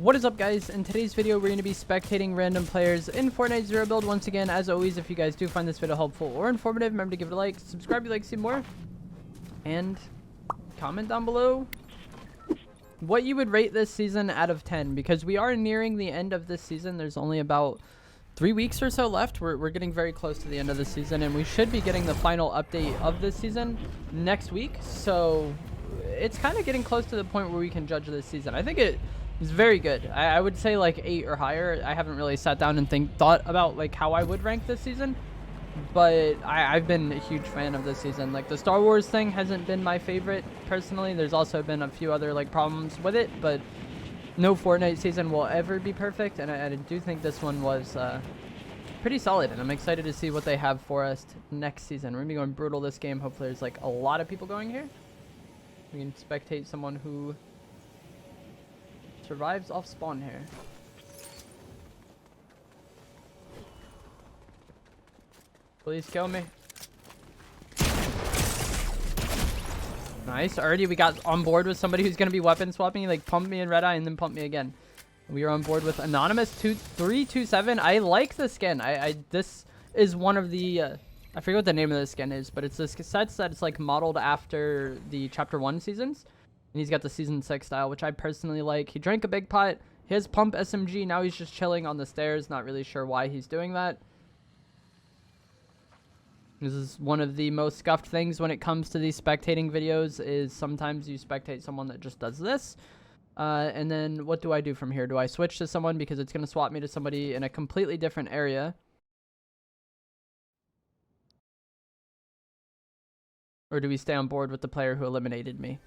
What is up, guys? In today's video, we're going to be spectating random players in Fortnite Zero Build. Once again, as always, if you guys do find this video helpful or informative, remember to give it a like, subscribe if you'd like to see more, and comment down below what you would rate this season out of 10, because we are nearing the end of this season. There's only about 3 weeks or so left. We're getting very close to the end of the season, and we should be getting the final update of this season next week. So it's kind of getting close to the point where we can judge this season. I think it is very good. I would say like 8 or higher. I haven't really sat down and thought about like how I would rank this season, but I've been a huge fan of this season. Like the Star Wars thing hasn't been my favorite personally. There's also been a few other like problems with it, but no Fortnite season will ever be perfect, and I do think this one was pretty solid, and I'm excited to see what they have for us next season. We're gonna be going brutal this game. Hopefully there's like a lot of people going here. We can spectate someone who survives off spawn here. Please kill me. Nice. Already we got on board with somebody who's going to be weapon swapping. He like pumped me in red eye and then pumped me again. We are on board with Anonymous 327. I like the skin. This is one of the I forget what the name of the skin is, but it's this set that it's like modeled after the chapter 1 seasons. And he's got the season 6 style, which I personally like. He drank a big pot. He has pump SMG. Now he's just chilling on the stairs. Not really sure why he's doing that. This is one of the most scuffed things when it comes to these spectating videos, is sometimes you spectate someone that just does this. And then what do I do from here? Do I switch to someone because it's going to swap me to somebody in a completely different area? Or do we stay on board with the player who eliminated me?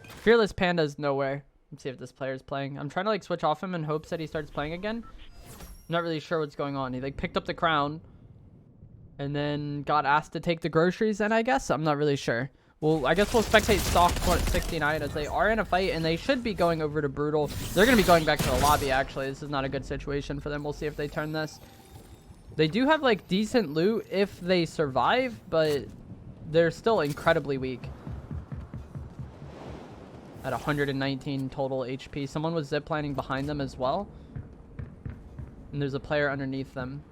Fearless Panda's nowhere. Let's see if this player is playing. I'm trying to like switch off him in hopes that he starts playing again. I'm not really sure what's going on. He like picked up the crown and then got asked to take the groceries, and I guess I'm not really sure. Well, I guess we'll spectate stock 69 as they are in a fight, and they should be going over to brutal. They're going to be going back to the lobby, actually. This is not a good situation for them. We'll see if they turn this. They do have like decent loot if they survive, but they're still incredibly weak. At 119 total HP. Someone was ziplining behind them as well. And there's a player underneath them.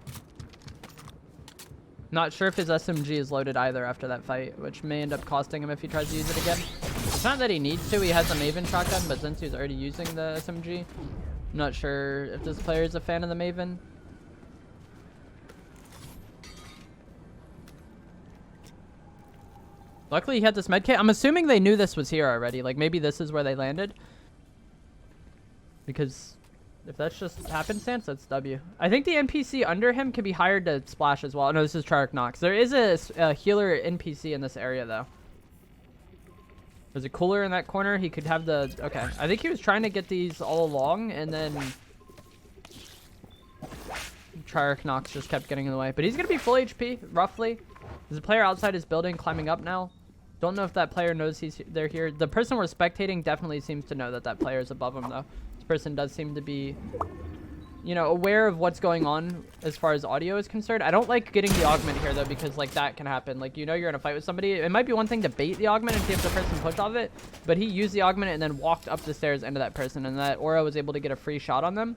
Not sure if his SMG is loaded either after that fight, which may end up costing him if he tries to use it again. It's not that he needs to. He has a Maven shotgun, but since he's already using the SMG, I'm not sure if this player is a fan of the Maven. Luckily, he had this medkit. I'm assuming they knew this was here already. Like, maybe this is where they landed. Because if that's just happenstance, that's W. I think the NPC under him can be hired to splash as well. No, this is Trarek Knox. There is a healer NPC in this area, though. There's a cooler in that corner. He could have the... Okay. I think he was trying to get these all along, and then Trarek Knox just kept getting in the way. But he's going to be full HP, roughly. There's a player outside his building climbing up now. Don't know if that player knows they're here. The person we're spectating definitely seems to know that that player is above him, though. This person does seem to be, you know, aware of what's going on as far as audio is concerned. I don't like getting the augment here, though, because, like, that can happen. Like, you know you're in a fight with somebody. It might be one thing to bait the augment and see if the person pushed off it, but he used the augment and then walked up the stairs into that person, and that aura was able to get a free shot on them.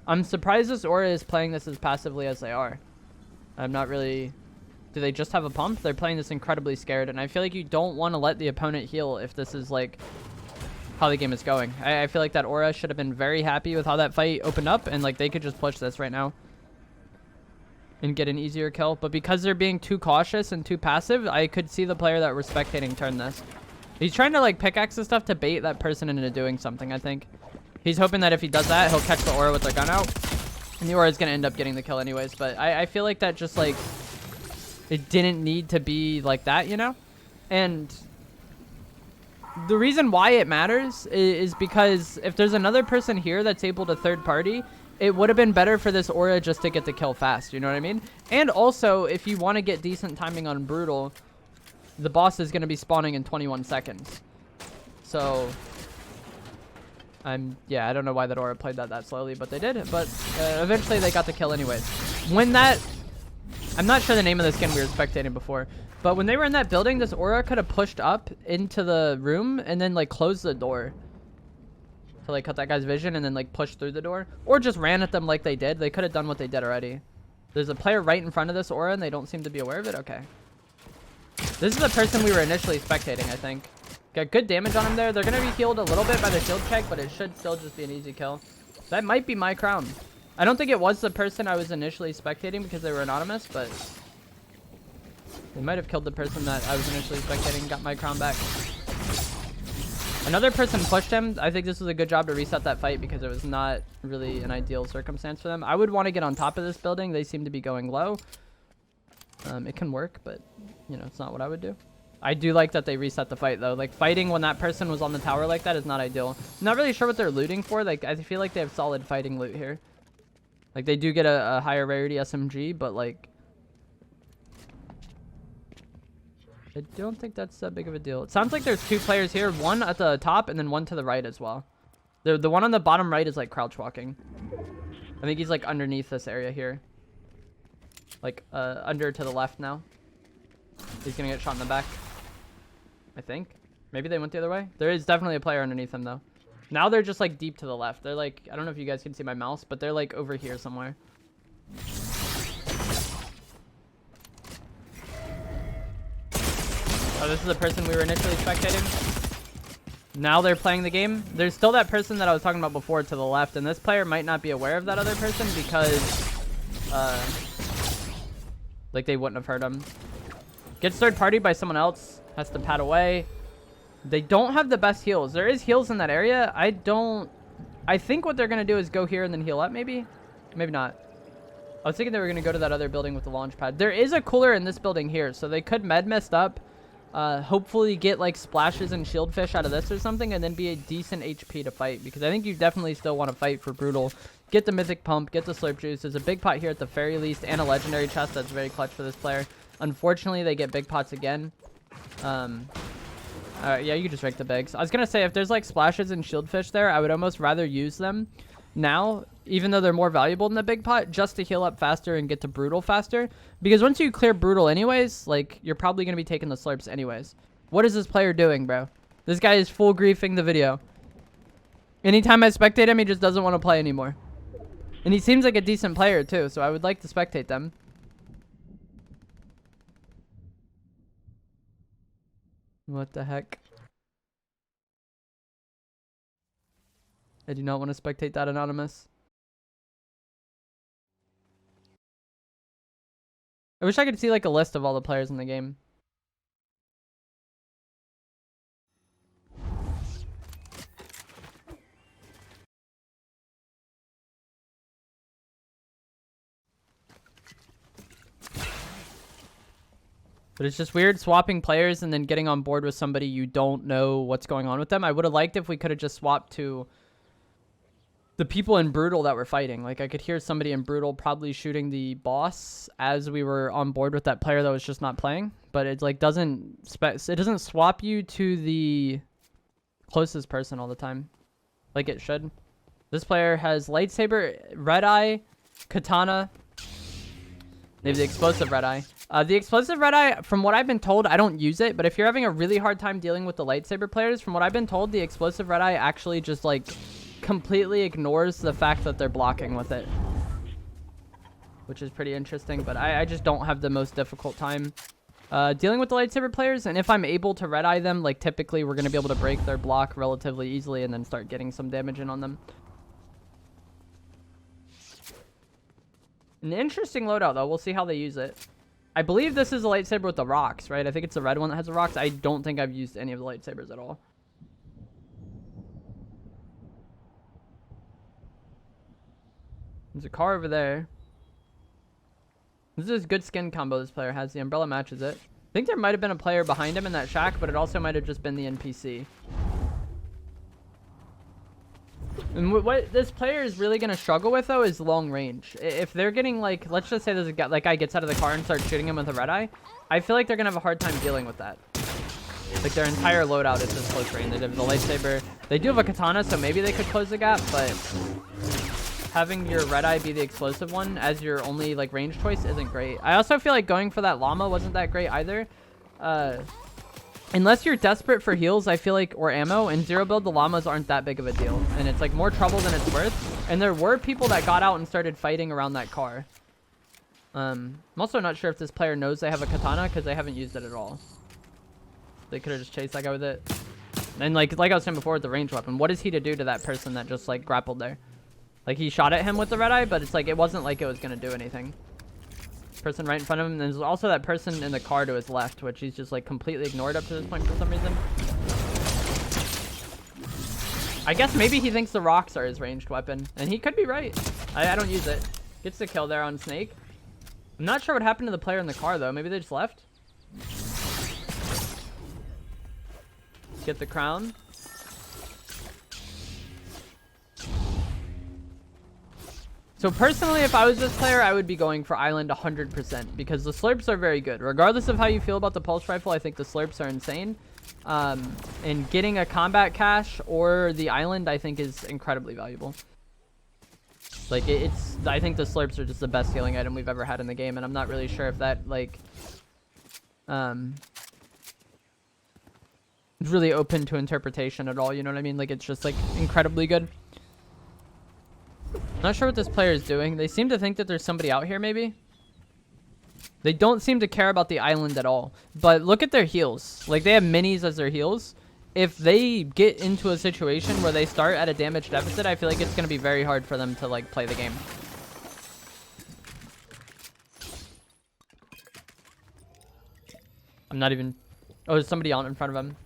I'm surprised this aura is playing this as passively as they are. I'm not really... Do they just have a pump? They're playing this incredibly scared, and I feel like you don't want to let the opponent heal if this is, like, how the game is going. I feel like that aura should have been very happy with how that fight opened up, and, like, they could just push this right now and get an easier kill. But because they're being too cautious and too passive, I could see the player that we're spectating turn this. He's trying to, like, pickaxe and stuff to bait that person into doing something, I think. He's hoping that if he does that, he'll catch the aura with their gun out, and the aura is going to end up getting the kill anyways. But I feel like that just, like... It didn't need to be like that, you know? And the reason why it matters is because if there's another person here that's able to third party, it would have been better for this aura just to get the kill fast, you know what I mean? And also, if you want to get decent timing on brutal, the boss is going to be spawning in 21 seconds. So, yeah, I don't know why that aura played that slowly, but they did. But eventually they got the kill anyways. When that... I'm not sure the name of the skin we were spectating before, but when they were in that building, this aura could have pushed up into the room and then like closed the door. to like cut that guy's vision and then like push through the door, or just ran at them like they did. They could have done what they did already. There's a player right in front of this aura and they don't seem to be aware of it. Okay. This is the person we were initially spectating, I think. Got good damage on him there. They're going to be healed a little bit by the shield check, but it should still just be an easy kill. That might be my crown. I don't think it was the person I was initially spectating because they were anonymous, but they might have killed the person that I was initially spectating and got my crown back. Another person pushed him. I think this was a good job to reset that fight because it was not really an ideal circumstance for them. I would want to get on top of this building. They seem to be going low. It can work, but, you know, it's not what I would do. I do like that they reset the fight, though. Like, fighting when that person was on the tower like that is not ideal. I'm not really sure what they're looting for. Like, I feel like they have solid fighting loot here. Like, they do get a higher rarity SMG, but, like, I don't think that's that big of a deal. It sounds like there's two players here, one at the top and then one to the right as well. The one on the bottom right is like crouch walking. I think he's like underneath this area here. Like under to the left now. He's gonna get shot in the back, I think. Maybe they went the other way. There is definitely a player underneath him though. Now they're just like deep to the left. They're like, I don't know if you guys can see my mouse, but they're like over here somewhere. Oh, this is the person we were initially spectating. Now they're playing the game. There's still that person that I was talking about before to the left, and this player might not be aware of that other person because, like they wouldn't have heard him. Gets third party by someone else. Has to pat away. They don't have the best heals. There is heals in that area. I think what they're going to do is go here and then heal up maybe. Maybe not. I was thinking they were going to go to that other building with the launch pad. There is a cooler in this building here, so they could med mist up. Hopefully get like splashes and shield fish out of this or something and then be a decent HP to fight, because I think you definitely still want to fight for brutal. Get the mythic pump, get the slurp juice. There's a big pot here at the very least and a legendary chest that's very clutch for this player. Unfortunately they get big pots again. Yeah, you can just rake the bigs. I was gonna say if there's like splashes and shield fish there, I would almost rather use them now, even though they're more valuable than the big pot, just to heal up faster and get to brutal faster, because once you clear brutal anyways, like you're probably going to be taking the slurps anyways. What is this player doing, bro? This guy is full griefing the video. Anytime I spectate him, he just doesn't want to play anymore, and he seems like a decent player too, so I would like to spectate them. What the heck? I do not want to spectate that anonymous. I wish I could see like a list of all the players in the game. But it's just weird swapping players and then getting on board with somebody you don't know what's going on with them. I would have liked if we could have just swapped to the people in Brutal that were fighting. Like I could hear somebody in Brutal probably shooting the boss as we were on board with that player that was just not playing. But it like doesn't swap you to the closest person all the time, like it should. This player has lightsaber, red eye, katana. They have the explosive red eye. The explosive red eye, from what I've been told, I don't use it. But if you're having a really hard time dealing with the lightsaber players, from what I've been told, the explosive red eye actually just like completely ignores the fact that they're blocking with it, which is pretty interesting. But I just don't have the most difficult time dealing with the lightsaber players, and if I'm able to red eye them, like typically we're going to be able to break their block relatively easily and then start getting some damage in on them. An interesting loadout though. We'll see how they use it. I believe this is a lightsaber with the rocks, right? I think it's the red one that has the rocks. I don't think I've used any of the lightsabers at all. There's a car over there. This is a good skin combo this player has. The umbrella matches it. I think there might have been a player behind him in that shack, but it also might have just been the NPC. And what this player is really going to struggle with, though, is long range. If they're getting, like, let's just say there's a guy, like, guy gets out of the car and starts shooting him with a red eye, I feel like they're going to have a hard time dealing with that. Like, their entire loadout is this close range. They have the lightsaber. They do have a katana, so maybe they could close the gap, but having your red eye be the explosive one as your only, like, range choice isn't great. I also feel like going for that llama wasn't that great either. Unless you're desperate for heals, I feel like, or ammo, in zero build, the llamas aren't that big of a deal. And it's like more trouble than it's worth. And there were people that got out and started fighting around that car. I'm also not sure if this player knows they have a katana because they haven't used it at all. They could have just chased that guy with it. And like I was saying before with the ranged weapon, what is he to do to that person that just like grappled there? Like he shot at him with the red eye, but it's like it wasn't like it was going to do anything. Person right in front of him. And there's also that person in the car to his left, which he's just like completely ignored up to this point for some reason. I guess maybe he thinks the rocks are his ranged weapon, and he could be right. I don't use it. Gets the kill there on Snake. I'm not sure what happened to the player in the car though. Maybe they just left. Get the crown. So personally, if I was this player, I would be going for Island 100% because the slurps are very good. Regardless of how you feel about the pulse rifle, I think the slurps are insane. And getting a combat cache or the Island, I think, is incredibly valuable. Like, I think the slurps are just the best healing item we've ever had in the game, and I'm not really sure if that, like, is really open to interpretation at all, you know what I mean? Like, it's just, like, incredibly good. Not sure what this player is doing. They seem to think that there's somebody out here, maybe. They don't seem to care about the island at all. But look at their heals. Like, they have minis as their heals. If they get into a situation where they start at a damage deficit, I feel like it's going to be very hard for them to, like, play the game. I'm not even... Oh, there's somebody on in front of him.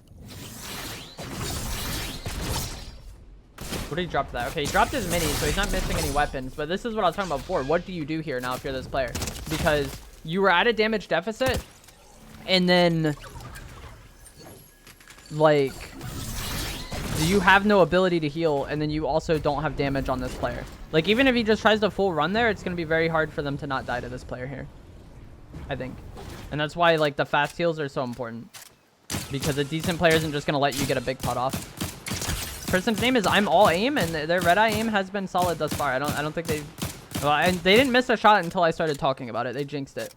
What did he drop that? Okay, he dropped his mini, so he's not missing any weapons. But this is what I was talking about before. What do you do here now if you're this player? Because you were at a damage deficit, and then, like, you have no ability to heal, and then you also don't have damage on this player. Like, even if he just tries to full run there, it's going to be very hard for them to not die to this player here, I think. And that's why, like, the fast heals are so important. Because a decent player isn't just going to let you get a big pot off. Person's name is I'm All Aim, and their red eye aim has been solid thus far. I don't think they... Well, and they didn't miss a shot until I started talking about it. They jinxed it.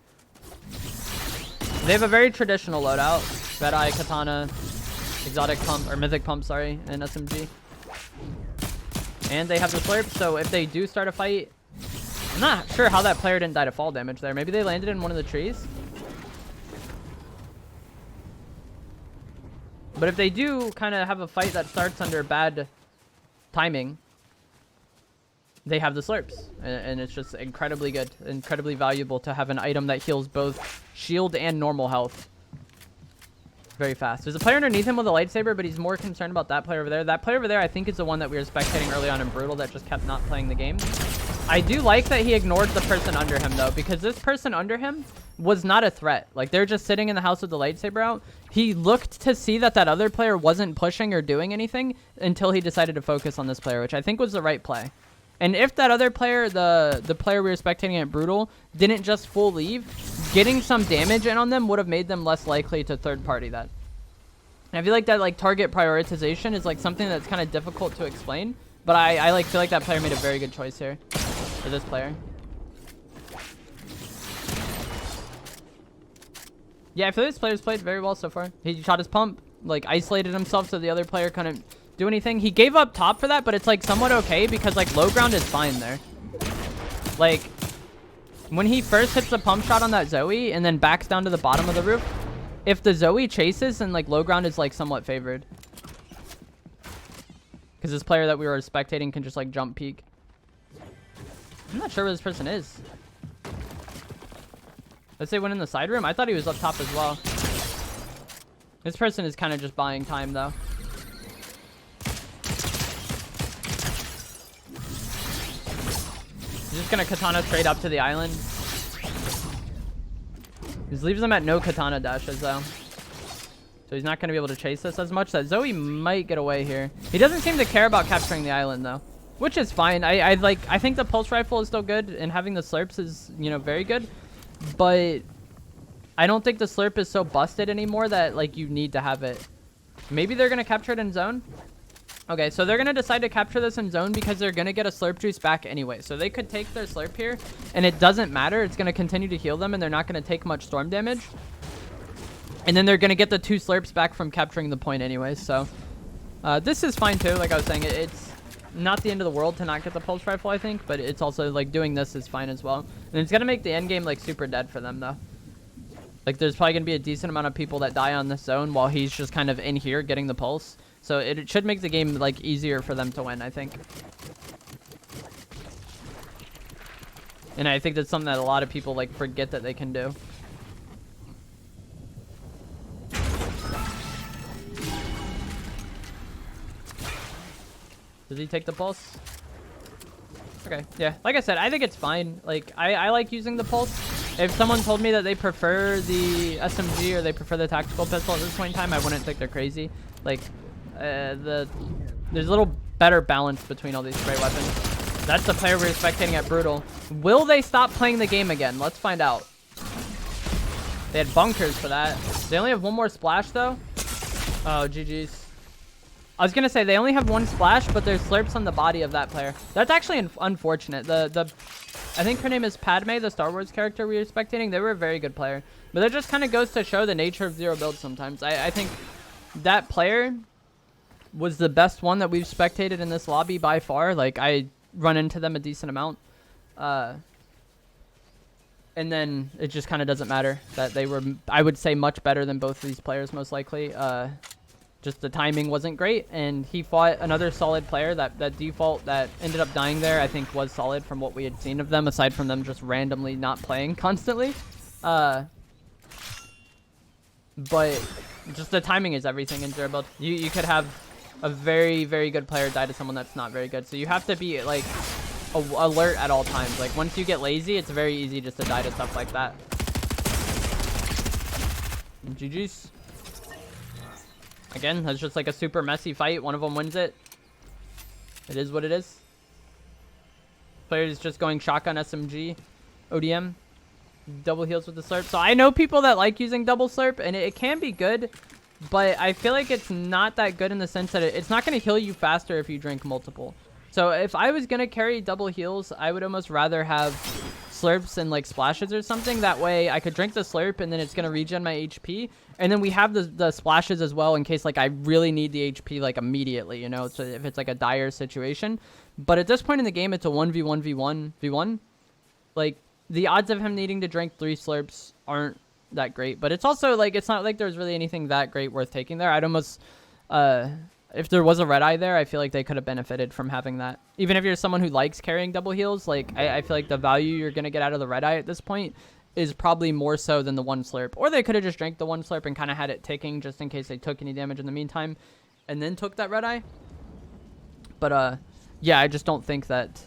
They have a very traditional loadout. Red eye, katana, exotic pump, or mythic pump, sorry, and SMG. And they have the slurp, so if they do start a fight... I'm not sure how that player didn't die to fall damage there. Maybe they landed in one of the trees? But if they do kind of have a fight that starts under bad timing, they have the slurps. And it's just incredibly good, incredibly valuable to have an item that heals both shield and normal health very fast. There's a player underneath him with a lightsaber, but he's more concerned about that player over there. That player over there, I think, is the one that we were spectating early on in Brutal that just kept not playing the game. I do like that he ignored the person under him, though, because this person under him was not a threat. Like, they're just sitting in the house with the lightsaber out. He looked to see that that other player wasn't pushing or doing anything until he decided to focus on this player, which I think was the right play. And if that other player, the player we were spectating at Brutal, didn't just full leave, getting some damage in on them would have made them less likely to third party that. And I feel like that, like, target prioritization is, like, something that's kind of difficult to explain. But I like, feel like that player made a very good choice here for this player. Yeah, I feel like this player's played very well so far. He shot his pump, like, isolated himself so the other player couldn't do anything. He gave up top for that, but it's, like, somewhat okay because, like, low ground is fine there. Like, when he first hits the pump shot on that Zoe and then backs down to the bottom of the roof, if the Zoe chases, then, like, low ground is, like, somewhat favored. Because this player that we were spectating can just, like, jump peek. I'm not sure where this person is. Let's say went in the side room. I thought he was up top as well. This person is kind of just buying time, though. He's just going to katana straight up to the island. He leaves them at no katana dashes, though. So he's not going to be able to chase us as much. That Zoe might get away here. He doesn't seem to care about capturing the island, though. Which is fine. I think the pulse rifle is still good. And having the slurps is, you know, very good. But I don't think the slurp is so busted anymore that, like, you need to have it. Maybe they're going to capture it in zone. Okay, so they're going to decide to capture this in zone because they're going to get a slurp juice back anyway. So they could take their slurp here, and it doesn't matter. It's going to continue to heal them, and they're not going to take much storm damage. And then they're going to get the 2 slurps back from capturing the point anyways. So this is fine too. Like I was saying, it's not the end of the world to not get the pulse rifle, I think. But it's also like doing this is fine as well. And it's going to make the end game like super dead for them though. Like there's probably going to be a decent amount of people that die on this zone while he's just kind of in here getting the pulse. So it should make the game like easier for them to win, I think. And I think that's something that a lot of people like forget that they can do. Does he take the pulse? Okay, yeah. Like I said, I think it's fine. Like, I like using the pulse. If someone told me that they prefer the SMG or they prefer the tactical pistol at this point in time, I wouldn't think they're crazy. Like, there's a little better balance between all these spray weapons. That's the player we're spectating at Brutal. Will they stop playing the game again? Let's find out. They had bunkers for that. They only have 1 more splash, though. Oh, GG's. I was gonna say they only have 1 splash, but there's slurps on the body of that player. That's actually unfortunate. I think her name is Padme, the Star Wars character we were spectating. They were a very good player, but that just kind of goes to show the nature of zero build. Sometimes I think that player was the best one that we've spectated in this lobby by far. Like I run into them a decent amount, and then it just kind of doesn't matter that they were, I would say, much better than both of these players most likely. Just the timing wasn't great, and he fought another solid player. That default that ended up dying there, I think, was solid from what we had seen of them, aside from them just randomly not playing constantly. But just the timing is everything in zero build. You could have a very, very good player die to someone that's not very good, so you have to be like alert at all times. Like once you get lazy, it's very easy just to die to stuff like that. And GG's. Again, that's just like a super messy fight. One of them wins it. It is what it is. Player's just going shotgun SMG, ODM, double heals with the slurp. So I know people that like using double slurp, and it can be good, but I feel like it's not that good in the sense that it's not going to heal you faster if you drink multiple. So if I was going to carry double heals, I would almost rather have slurps and like splashes or something. That way I could drink the slurp and then it's going to regen my HP. And then we have the splashes as well in case like I really need the HP like immediately, you know, so if it's like a dire situation. But at this point in the game, it's a 1v1v1v1. Like the odds of him needing to drink 3 slurps aren't that great, but it's also like, it's not like there's really anything that great worth taking there. I'd almost, if there was a red eye there, I feel like they could have benefited from having that. Even if you're someone who likes carrying double heals, like I feel like the value you're going to get out of the red eye at this point is probably more so than the 1 slurp. Or they could have just drank the 1 slurp and kind of had it ticking just in case they took any damage in the meantime and then took that red eye. But yeah, I just don't think that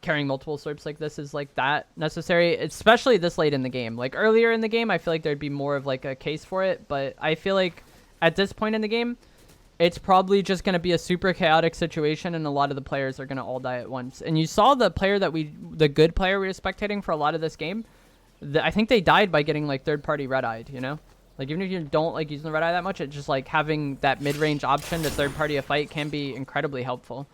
carrying multiple slurps like this is like that necessary, especially this late in the game. Like earlier in the game, I feel like there'd be more of like a case for it, but I feel like at this point in the game, it's probably just going to be a super chaotic situation, and a lot of the players are going to all die at once. And you saw the player the good player we were spectating for a lot of this game, I think they died by getting like third-party red-eyed, you know? Like even if you don't like using the red eye that much, it's just like having that mid-range option to third-party a fight can be incredibly helpful.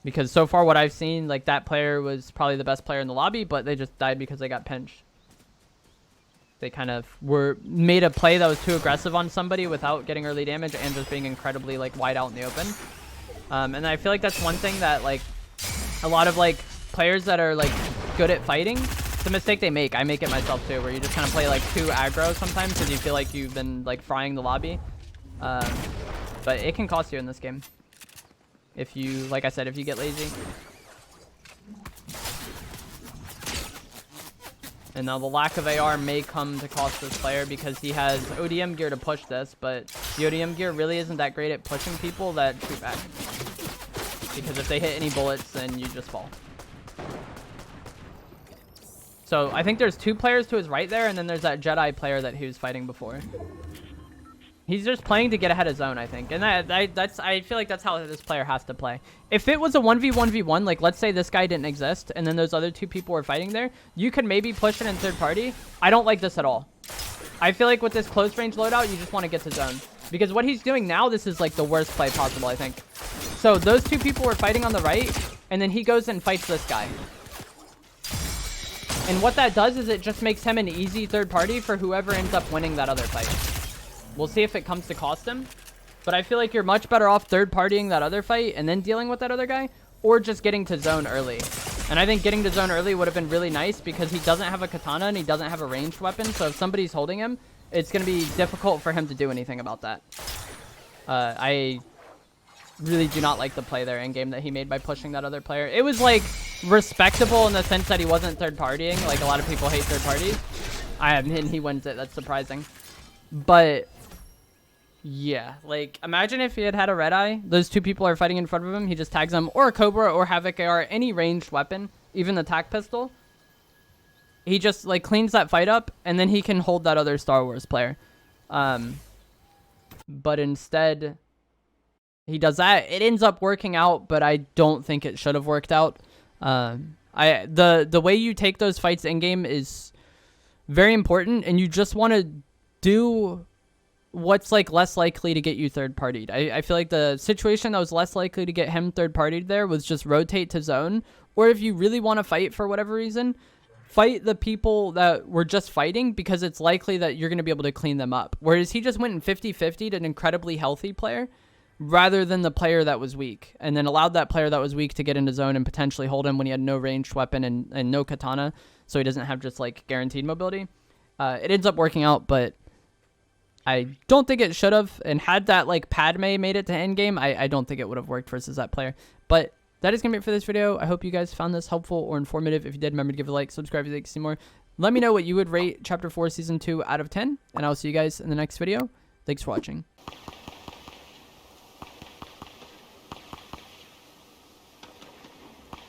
Because so far what I've seen, like that player was probably the best player in the lobby, but they just died because they got pinched. They kind of made a play that was too aggressive on somebody without getting early damage and just being incredibly like wide out in the open. And I feel like that's one thing that like a lot of like players that are like good at fighting, it's a mistake they make. I make it myself too, where you just kind of play like too aggro sometimes because you feel like you've been like frying the lobby. But it can cost you in this game if you, like I said, if you get lazy. And now the lack of AR may come to cost this player because he has ODM gear to push this, but the ODM gear really isn't that great at pushing people that shoot back. Because if they hit any bullets, then you just fall. So I think there's 2 players to his right there, and then there's that Jedi player that he was fighting before. He's just playing to get ahead of zone, I think. And I feel like that's how this player has to play. If it was a 1v1v1, like let's say this guy didn't exist and then those other 2 people were fighting there, you could maybe push it in third party. I don't like this at all. I feel like with this close range loadout, you just want to get to zone. Because what he's doing now, this is like the worst play possible, I think. So those 2 people were fighting on the right, and then he goes and fights this guy. And what that does is it just makes him an easy third party for whoever ends up winning that other fight. We'll see if it comes to cost him. But I feel like you're much better off third partying that other fight and then dealing with that other guy, or just getting to zone early. And I think getting to zone early would have been really nice because he doesn't have a katana and he doesn't have a ranged weapon. So if somebody's holding him, it's going to be difficult for him to do anything about that. I really do not like the play there in game that he made by pushing that other player. It was like respectable in the sense that he wasn't third partying. Like a lot of people hate third parties. And he wins it. That's surprising. But yeah, like imagine if he had a red eye. Those two people are fighting in front of him. He just tags them, or a Cobra or Havoc AR, any ranged weapon, even the tac pistol. He just like cleans that fight up, and then he can hold that other Star Wars player. But instead, he does that. It ends up working out, but I don't think it should have worked out. The way you take those fights in game is very important, and you just want to do what's like less likely to get you third partied. I feel like the situation that was less likely to get him third partied there was just rotate to zone, or if you really want to fight for whatever reason, fight the people that were just fighting because it's likely that you're going to be able to clean them up. Whereas he just went in 50-50 to an incredibly healthy player rather than the player that was weak, and then allowed that player that was weak to get into zone and potentially hold him when he had no ranged weapon and no katana, so he doesn't have just like guaranteed mobility. It ends up working out, but I don't think it should have. And had that like Padme made it to endgame, I don't think it would have worked versus that player. But that is going to be it for this video. I hope you guys found this helpful or informative. If you did, remember to give it a like, subscribe if you'd like to see more. Let me know what you would rate Chapter 4 Season 2 out of 10, and I'll see you guys in the next video. Thanks for watching.